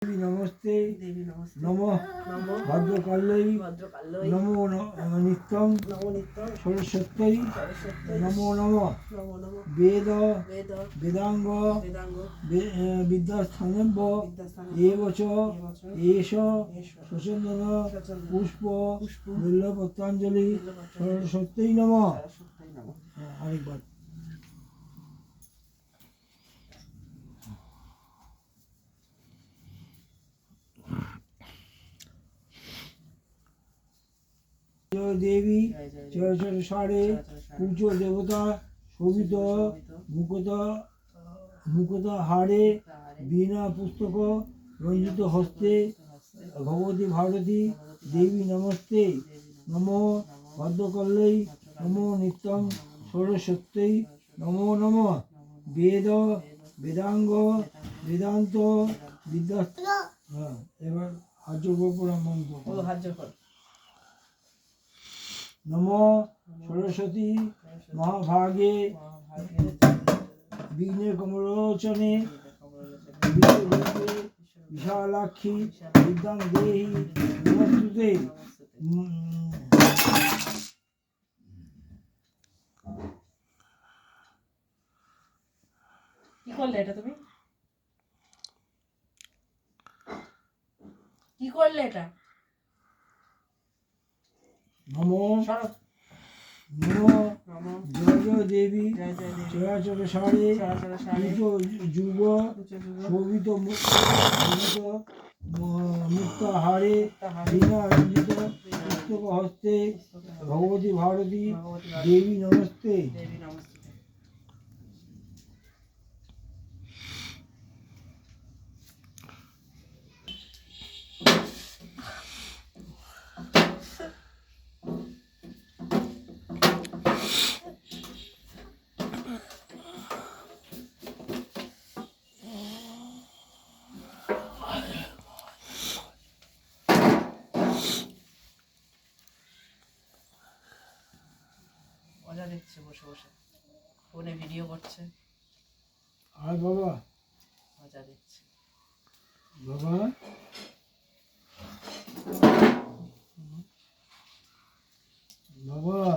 देवी नमस्ते देवी नमस्ते नमः नमो भद्रकाल्यै भद्रकाल्यै नमो नित्यं नमो नित्यं सरस्वत्यै सरस्वत्यै नमो नमः नमो नमः वेद वेद वेदांग वेदांग विद्यास्थानम् एव च एष स्वचन्दन पुष्प बिल्वपत्राञ्जलि सरस्वत्यै नमः। सरस्वत्यै नमः। আরেকবার জয় দেবী জয় জয় সারে পূজ্য দেবতা শোভিত মুকতা হারে বীণা পুস্তক রঞ্জিত হস্তে ভগবতী ভারতী দেবী নমস্তে নমো ভদ্রকাল্यै নমো নিত্যং সরস্বত্যৈ নমো নমঃ বেদ বেদাঙ্গ বেদান্ত বিদ্যা। হ্যাঁ, এবার হার্য গোপুরাম মন্ত্র নমো সরস্বতী মহাভাগে বিঘ্নে কমলোচনে বিশ্বরূপে বিশালাক্ষী বিদ্যাং দেহি নমস্তুতে। কি করলে এটা তুমি? কি করলে এটা? নমো নমো জয় জয় দেবী চরাচর সারে যুব শোভিত মুক্তাহারে বীণা রঞ্জিত পুস্তক হস্তে ভগবতী ভারতী দেবী নমস্তে। দেবী নমস্তে। মজা দেখছে বসে বসে, ফোনে ভিডিও করছে আর বাবা মজা দেখছে বাবা বাবা